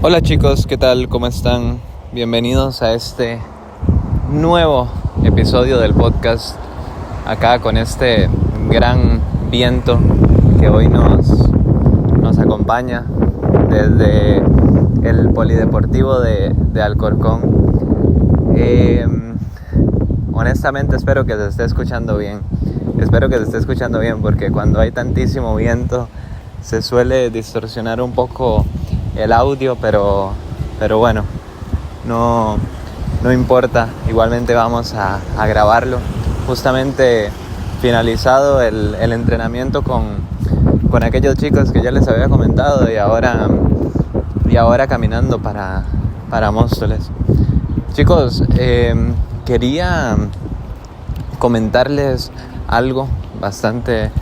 Hola chicos, ¿qué tal? ¿Cómo están? Bienvenidos a este nuevo episodio del podcast, acá con este gran viento que hoy nos acompaña desde el Polideportivo de Alcorcón. Honestamente espero que se esté escuchando bien. Porque cuando hay tantísimo viento se suele distorsionar un poco el audio, pero bueno, no importa, igualmente vamos a grabarlo. Justamente finalizado el entrenamiento con aquellos chicos que ya les había comentado y ahora caminando para Móstoles. Chicos, quería comentarles algo bastante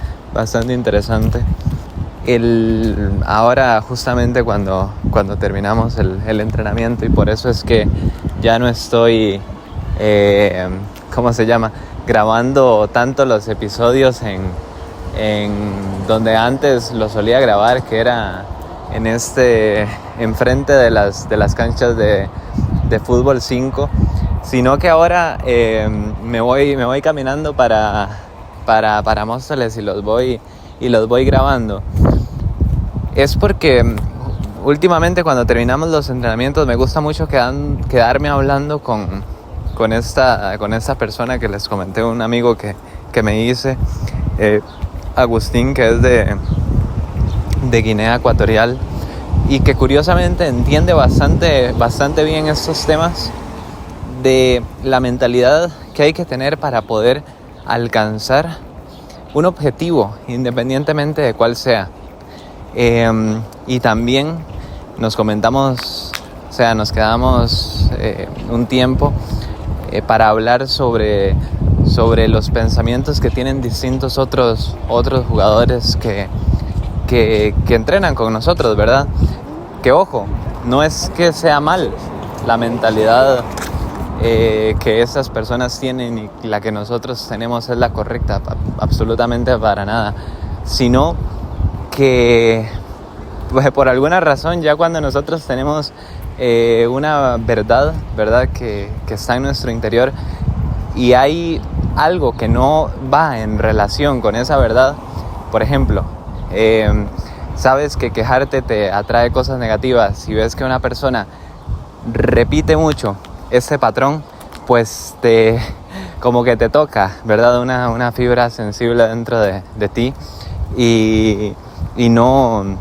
interesante. Ahora justamente cuando terminamos el entrenamiento, y por eso es que ya no estoy grabando tanto los episodios en donde antes lo solía grabar, que era enfrente de las canchas de fútbol 5, sino que ahora me voy caminando para Móstoles y los voy grabando. Es porque últimamente cuando terminamos los entrenamientos me gusta mucho quedarme hablando con esta persona que les comenté, un amigo que me hice, Agustín, que es de Guinea Ecuatorial, y que curiosamente entiende bastante bien estos temas de la mentalidad que hay que tener para poder alcanzar un objetivo, independientemente de cuál sea. Y también nos quedamos un tiempo para hablar sobre los pensamientos que tienen distintos otros jugadores que entrenan con nosotros, ¿verdad? Que ojo, no es que sea mal la mentalidad que esas personas tienen y la que nosotros tenemos es la correcta, absolutamente para nada, sino que pues, por alguna razón ya cuando nosotros tenemos una verdad que está en nuestro interior y hay algo que no va en relación con esa verdad, por ejemplo, sabes que quejarte te atrae cosas negativas. Si ves que una persona repite mucho ese patrón, pues como que te toca, ¿verdad? Una fibra sensible dentro de ti y no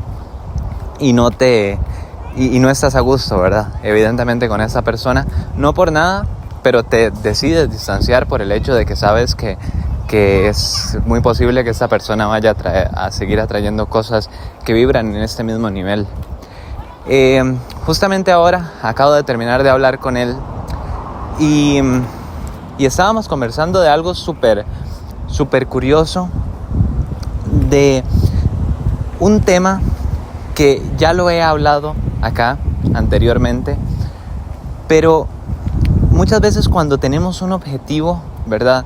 estás a gusto, ¿verdad? Evidentemente con esa persona, no por nada, pero te decides distanciar por el hecho de que sabes que es muy posible que esta persona vaya a seguir atrayendo cosas que vibran en este mismo nivel. Justamente ahora acabo de terminar de hablar con él y estábamos conversando de algo súper curioso, de un tema que ya lo he hablado acá anteriormente, pero muchas veces cuando tenemos un objetivo, ¿verdad?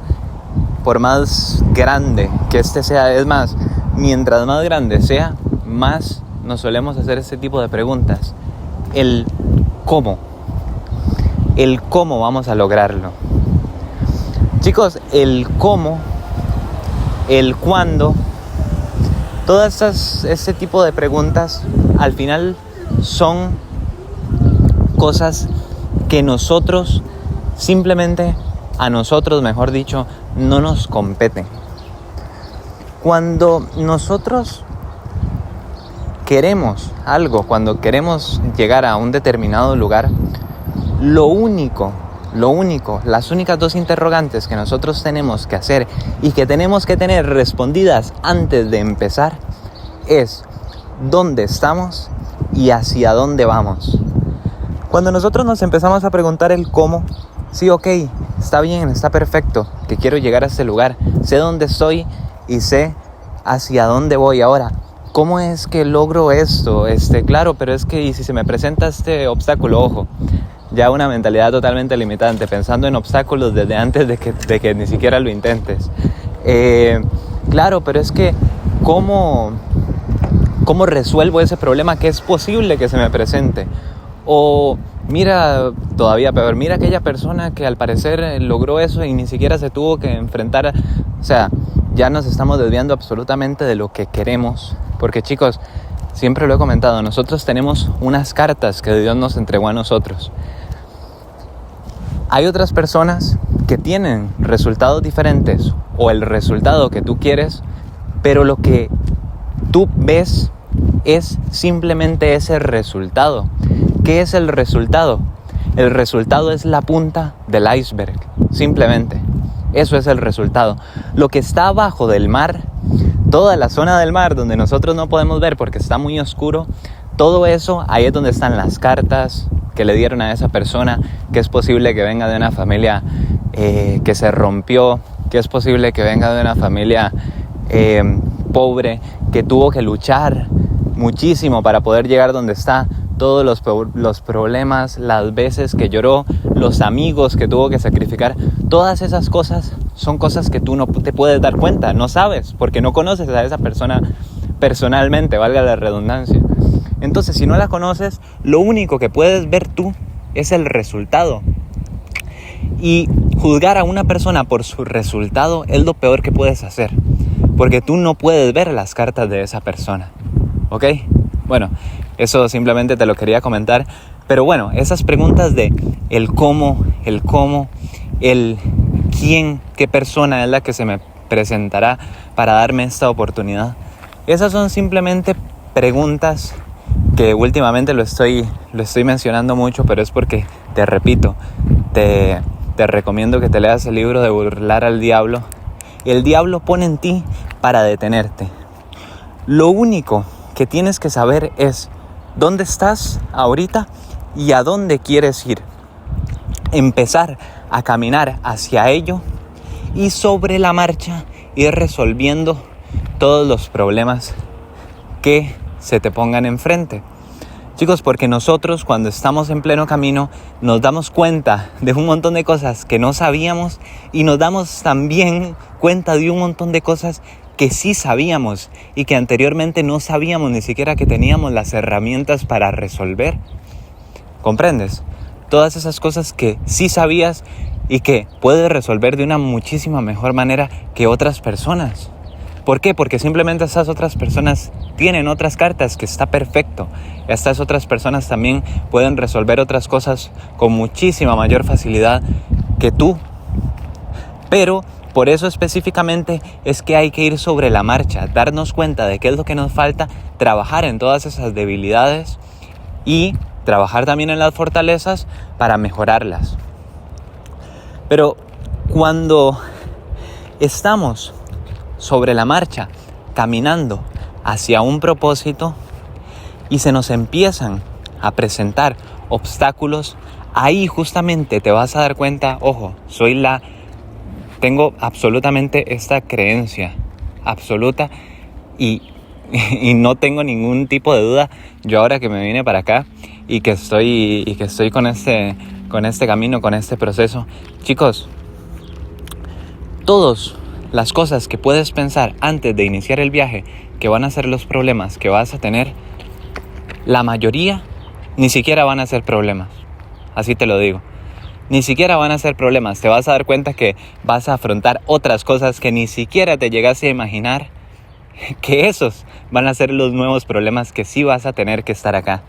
Por más grande que este sea, es más, mientras más grande sea, más nos solemos hacer este tipo de preguntas. El cómo vamos a lograrlo. Chicos, el cómo, el cuándo, todas este tipo de preguntas al final son cosas que nosotros, simplemente a nosotros, mejor dicho, no nos competen. Cuando nosotros queremos algo, cuando queremos llegar a un determinado lugar, lo único, las únicas dos interrogantes que nosotros tenemos que hacer y que tenemos que tener respondidas antes de empezar es ¿dónde estamos y hacia dónde vamos? Cuando nosotros nos empezamos a preguntar el cómo, sí, ok, está bien, está perfecto, que quiero llegar a este lugar, sé dónde estoy y sé hacia dónde voy ahora. ¿Cómo es que logro esto? Claro, pero es que ¿y si se me presenta este obstáculo? Ojo, ya una mentalidad totalmente limitante, pensando en obstáculos desde antes de que ni siquiera lo intentes. Claro, pero es que ¿cómo resuelvo ese problema que es posible que se me presente? O mira, todavía peor, mira aquella persona que al parecer logró eso y ni siquiera se tuvo que enfrentar o sea, ya nos estamos desviando absolutamente de lo que queremos. Porque chicos, siempre lo he comentado, nosotros tenemos unas cartas que Dios nos entregó a nosotros. Hay otras personas que tienen resultados diferentes o el resultado que tú quieres, pero lo que tú ves es simplemente ese resultado. ¿Qué es el resultado? El resultado es la punta del iceberg, simplemente. Eso es el resultado. Lo que está abajo del mar, toda la zona del mar donde nosotros no podemos ver porque está muy oscuro, todo eso, ahí es donde están las cartas que le dieron a esa persona, que es posible que venga de una familia que se rompió, que es posible que venga de una familia pobre, que tuvo que luchar muchísimo para poder llegar donde está, todos los problemas, las veces que lloró, los amigos que tuvo que sacrificar, todas esas cosas son cosas que tú no te puedes dar cuenta, no sabes, porque no conoces a esa persona personalmente, valga la redundancia. Entonces, si no la conoces, lo único que puedes ver tú es el resultado. Y juzgar a una persona por su resultado es lo peor que puedes hacer, porque tú no puedes ver las cartas de esa persona, ¿ok? Bueno, eso simplemente te lo quería comentar. Pero bueno, esas preguntas de el cómo, el quién, qué persona es la que se me presentará para darme esta oportunidad, esas son simplemente preguntas que últimamente lo estoy mencionando mucho, pero es porque, te repito, te recomiendo que te leas el libro de Burlar al Diablo. El diablo pone en ti para detenerte. Lo único que tienes que saber es dónde estás ahorita y a dónde quieres ir. Empezar a caminar hacia ello y sobre la marcha ir resolviendo todos los problemas que se te pongan enfrente. Chicos, porque nosotros cuando estamos en pleno camino nos damos cuenta de un montón de cosas que no sabíamos y nos damos también cuenta de un montón de cosas que sí sabíamos y que anteriormente no sabíamos ni siquiera que teníamos las herramientas para resolver. ¿Comprendes? Todas esas cosas que sí sabías y que puedes resolver de una muchísima mejor manera que otras personas. ¿Por qué? Porque simplemente esas otras personas tienen otras cartas que está perfecto. Estas otras personas también pueden resolver otras cosas con muchísima mayor facilidad que tú. Pero por eso específicamente es que hay que ir sobre la marcha, darnos cuenta de qué es lo que nos falta, trabajar en todas esas debilidades y trabajar también en las fortalezas para mejorarlas. Pero cuando estamos sobre la marcha, caminando hacia un propósito y se nos empiezan a presentar obstáculos, ahí justamente te vas a dar cuenta, ojo, tengo absolutamente esta creencia absoluta y no tengo ningún tipo de duda. Yo ahora que me vine para acá y que estoy con este camino, con este proceso, chicos, todas las cosas que puedes pensar antes de iniciar el viaje, que van a ser los problemas que vas a tener, la mayoría ni siquiera van a ser problemas. Así te lo digo. Ni siquiera van a ser problemas. Te vas a dar cuenta que vas a afrontar otras cosas que ni siquiera te llegaste a imaginar, que esos van a ser los nuevos problemas que sí vas a tener que estar acá.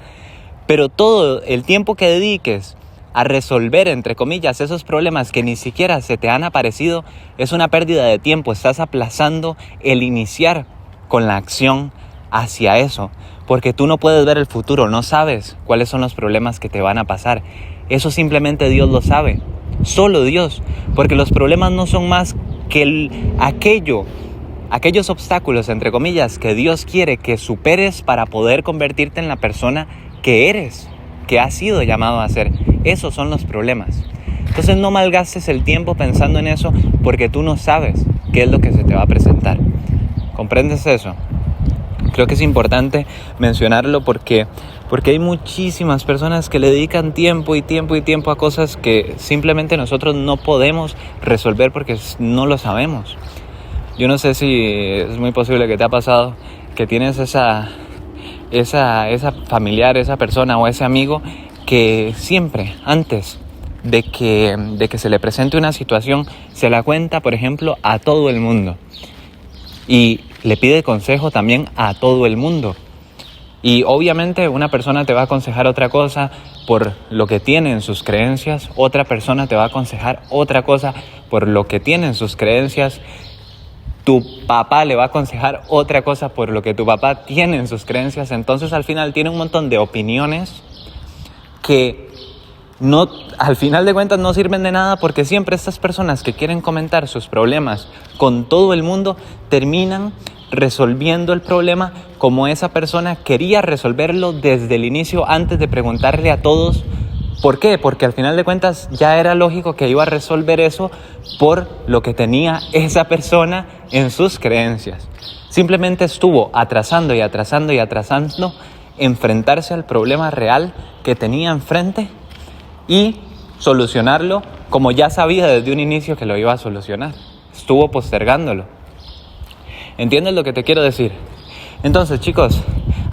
Pero todo el tiempo que dediques a resolver, entre comillas, esos problemas que ni siquiera se te han aparecido, es una pérdida de tiempo. Estás aplazando el iniciar con la acción hacia eso, porque tú no puedes ver el futuro, no sabes cuáles son los problemas que te van a pasar. Eso simplemente Dios lo sabe, solo Dios, porque los problemas no son más que aquellos obstáculos, entre comillas, que Dios quiere que superes para poder convertirte en la persona que eres, que has sido llamado a ser. Esos son los problemas. Entonces no malgastes el tiempo pensando en eso, porque tú no sabes qué es lo que se te va a presentar. ¿Comprendes eso? Creo que es importante mencionarlo porque hay muchísimas personas que le dedican tiempo a cosas que simplemente nosotros no podemos resolver porque no lo sabemos. Yo no sé si es muy posible que te ha pasado que tienes esa familiar, esa persona o ese amigo que siempre, antes de que se le presente una situación, se la cuenta, por ejemplo, a todo el mundo. Y le pide consejo también a todo el mundo. Y obviamente una persona te va a aconsejar otra cosa por lo que tiene en sus creencias, otra persona te va a aconsejar otra cosa por lo que tiene en sus creencias, tu papá le va a aconsejar otra cosa por lo que tu papá tiene en sus creencias. Entonces al final tiene un montón de opiniones que no, al final de cuentas no sirven de nada, porque siempre estas personas que quieren comentar sus problemas con todo el mundo terminan resolviendo el problema como esa persona quería resolverlo desde el inicio, antes de preguntarle a todos por qué. Porque al final de cuentas ya era lógico que iba a resolver eso por lo que tenía esa persona en sus creencias. Simplemente estuvo atrasando enfrentarse al problema real que tenía enfrente y solucionarlo como ya sabía desde un inicio que lo iba a solucionar. Estuvo postergándolo. ¿Entiendes lo que te quiero decir? Entonces, chicos,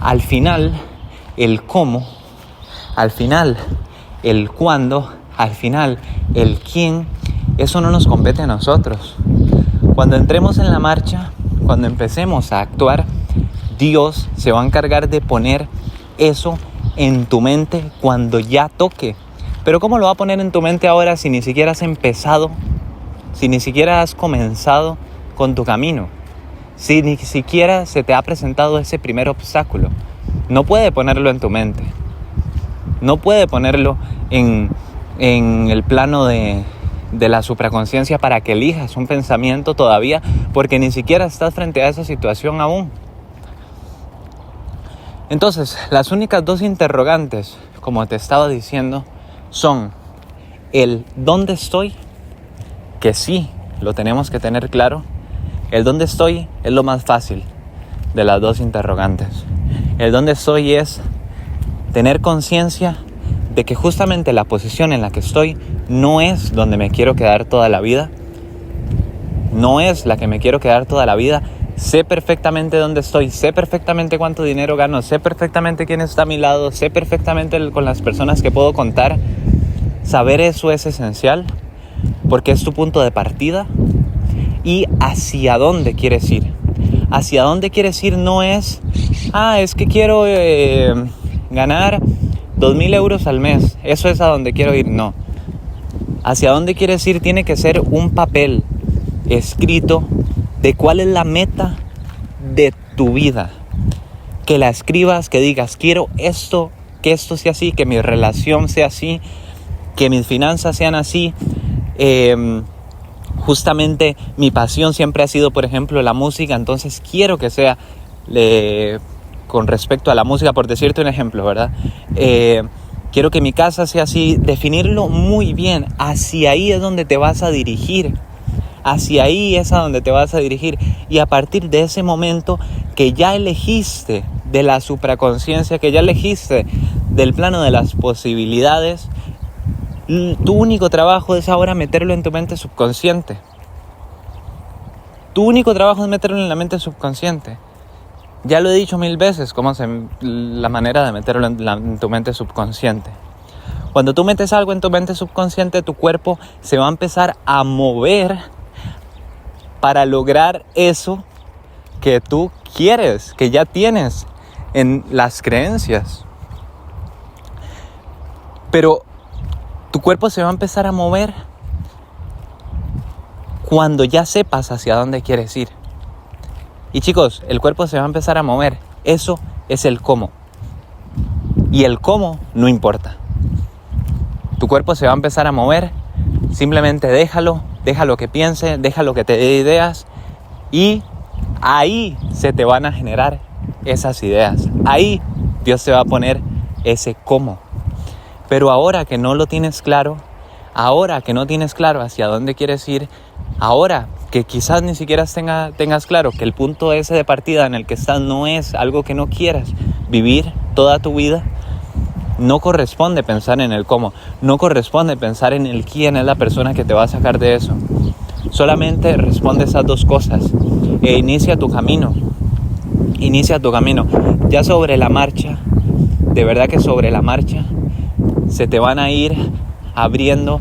al final el cómo, al final el cuándo, al final el quién, eso no nos compete a nosotros. Cuando entremos en la marcha, cuando empecemos a actuar, Dios se va a encargar de poner eso en tu mente cuando ya toque. Pero ¿cómo lo va a poner en tu mente ahora si ni siquiera has empezado, si ni siquiera has comenzado con tu camino? Si ni siquiera se te ha presentado ese primer obstáculo. No puede ponerlo en tu mente. No puede ponerlo en el plano de la supraconsciencia para que elijas un pensamiento todavía, porque ni siquiera estás frente a esa situación aún. Entonces, las únicas dos interrogantes, como te estaba diciendo, son el ¿dónde estoy? Que sí, lo tenemos que tener claro. El ¿dónde estoy? Es lo más fácil de las dos interrogantes. El ¿dónde estoy? Es tener conciencia de que justamente la posición en la que estoy no es donde me quiero quedar toda la vida. No es la que me quiero quedar toda la vida. Sé perfectamente dónde estoy, sé perfectamente cuánto dinero gano, sé perfectamente quién está a mi lado, sé perfectamente con las personas que puedo contar. Saber eso es esencial porque es tu punto de partida. Y hacia dónde quieres ir. Hacia dónde quieres ir no es, es que quiero ganar 2,000 euros al mes. Eso es a donde quiero ir. No. Hacia dónde quieres ir tiene que ser un papel escrito de cuál es la meta de tu vida. Que la escribas, que digas, quiero esto, que esto sea así, que mi relación sea así, que mis finanzas sean así. Justamente mi pasión siempre ha sido, por ejemplo, la música, entonces quiero que sea con respecto a la música, por decirte un ejemplo, ¿verdad? Quiero que mi casa sea así, definirlo muy bien. Hacia ahí es donde te vas a dirigir. Hacia ahí es a donde te vas a dirigir. Y a partir de ese momento que ya elegiste de la supraconsciencia, que ya elegiste del plano de las posibilidades, tu único trabajo es ahora meterlo en tu mente subconsciente. Tu único trabajo es meterlo en la mente subconsciente. Ya lo he dicho 1000 veces, cómo es la manera de meterlo en tu mente subconsciente. Cuando tú metes algo en tu mente subconsciente, tu cuerpo se va a empezar a mover para lograr eso que tú quieres, que ya tienes en las creencias. Pero tu cuerpo se va a empezar a mover cuando ya sepas hacia dónde quieres ir. Y chicos, el cuerpo se va a empezar a mover. Eso es el cómo. Y el cómo no importa. Tu cuerpo se va a empezar a mover. Simplemente déjalo que piense, déjalo que te dé ideas. Y ahí se te van a generar esas ideas. Ahí Dios te va a poner ese cómo. Pero ahora que no lo tienes claro, ahora que no tienes claro hacia dónde quieres ir, ahora que quizás ni siquiera tengas claro que el punto ese de partida en el que estás no es algo que no quieras vivir toda tu vida, no corresponde pensar en el cómo, no corresponde pensar en el quién es la persona que te va a sacar de eso. Solamente responde esas dos cosas e inicia tu camino. Ya sobre la marcha, de verdad que sobre la marcha, se te van a ir abriendo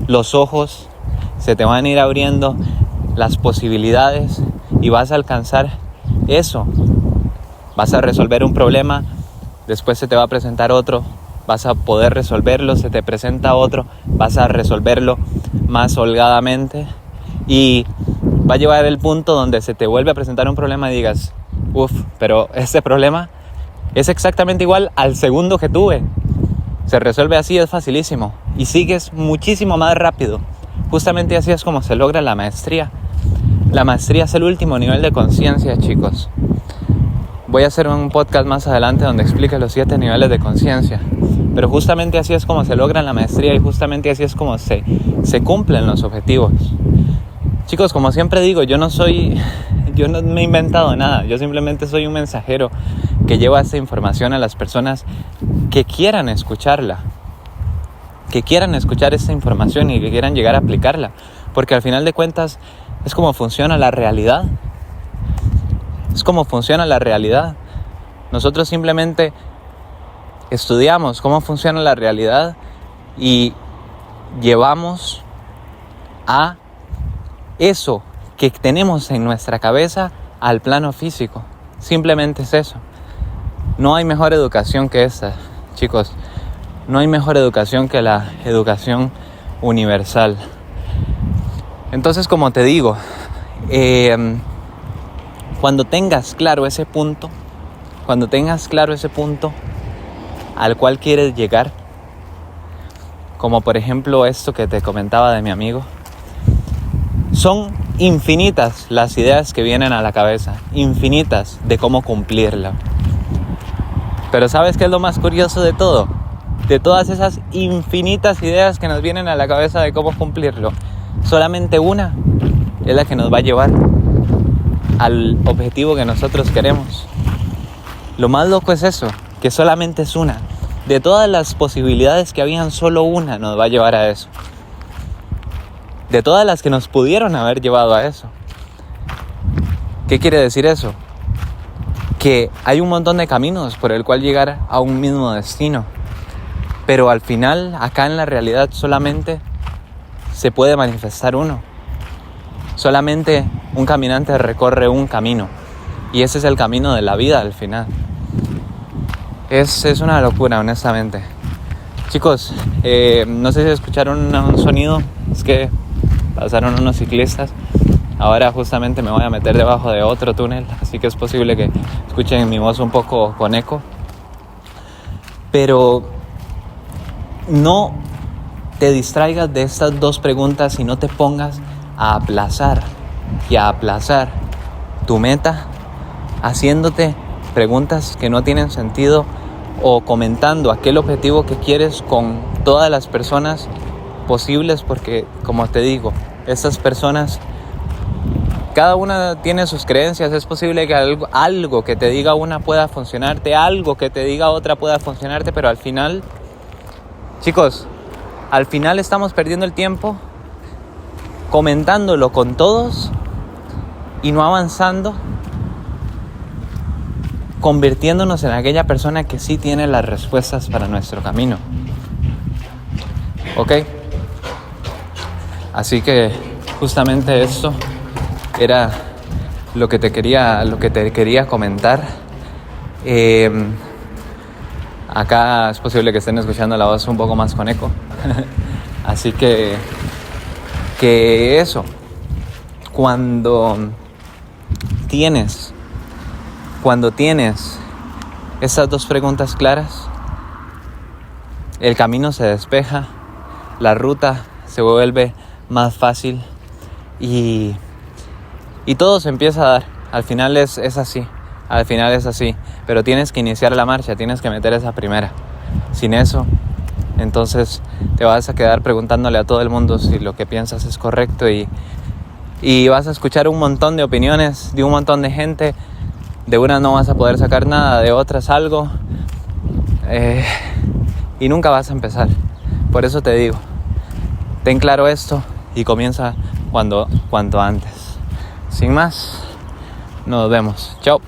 los ojos, se te van a ir abriendo las posibilidades y vas a alcanzar eso. Vas a resolver un problema, después se te va a presentar otro, vas a poder resolverlo, se te presenta otro, vas a resolverlo más holgadamente y va a llegar el punto donde se te vuelve a presentar un problema y digas, pero este problema es exactamente igual al segundo que tuve. Se resuelve así, es facilísimo y sigues muchísimo más rápido. Justamente así es como se logra la maestría. La maestría es el último nivel de conciencia, chicos. Voy a hacer un podcast más adelante donde explique los 7 niveles de conciencia. Pero justamente así es como se logra la maestría y justamente así es como se cumplen los objetivos. Chicos, como siempre digo, yo no me he inventado nada. Yo simplemente soy un mensajero que lleva esta información a las personas que quieran escucharla. Que quieran escuchar esta información y que quieran llegar a aplicarla. Porque al final de cuentas es como funciona la realidad. Es como funciona la realidad. Nosotros simplemente estudiamos cómo funciona la realidad y llevamos a eso que tenemos en nuestra cabeza al plano físico. Simplemente es eso. No hay mejor educación que esta, chicos. No hay mejor educación que la educación universal. Entonces, como te digo, cuando tengas claro ese punto al cual quieres llegar, como por ejemplo esto que te comentaba de mi amigo, son infinitas las ideas que vienen a la cabeza, infinitas de cómo cumplirla. Pero ¿sabes qué es lo más curioso de todo? De todas esas infinitas ideas que nos vienen a la cabeza de cómo cumplirlo, solamente una es la que nos va a llevar al objetivo que nosotros queremos. Lo más loco es eso, que solamente es una. De todas las posibilidades que habían, solo una nos va a llevar a eso. De todas las que nos pudieron haber llevado a eso. ¿Qué quiere decir eso? Que hay un montón de caminos por el cual llegar a un mismo destino. Pero al final, acá en la realidad, solamente se puede manifestar uno. Solamente un caminante recorre un camino. Y ese es el camino de la vida al final. Es una locura, honestamente. Chicos, no sé si escucharon un sonido. Es que pasaron unos ciclistas. Ahora justamente me voy a meter debajo de otro túnel. Así que es posible que escuchen mi voz un poco con eco. Pero no te distraigas de estas dos preguntas y no te pongas a aplazar tu meta haciéndote preguntas que no tienen sentido o comentando aquel objetivo que quieres con todas las personas posibles, porque como te digo, estas personas, cada una tiene sus creencias. Es posible que algo que te diga una pueda funcionarte, algo que te diga otra pueda funcionarte, pero al final, chicos, al final estamos perdiendo el tiempo comentándolo con todos y no avanzando, convirtiéndonos en aquella persona que sí tiene las respuestas para nuestro camino. ¿Ok? Así que justamente esto era lo que te quería comentar. Acá es posible que estén escuchando la voz un poco más con eco. Así que eso, cuando tienes esas dos preguntas claras, el camino se despeja, la ruta se vuelve más fácil y todo se empieza a dar. Al final es así, pero tienes que iniciar la marcha, tienes que meter esa primera. Sin eso, entonces te vas a quedar preguntándole a todo el mundo si lo que piensas es correcto y vas a escuchar un montón de opiniones de un montón de gente. De unas no vas a poder sacar nada, de otras algo, y nunca vas a empezar. Por eso te digo, ten claro esto y comienza cuanto antes. Sin más, nos vemos. Chao.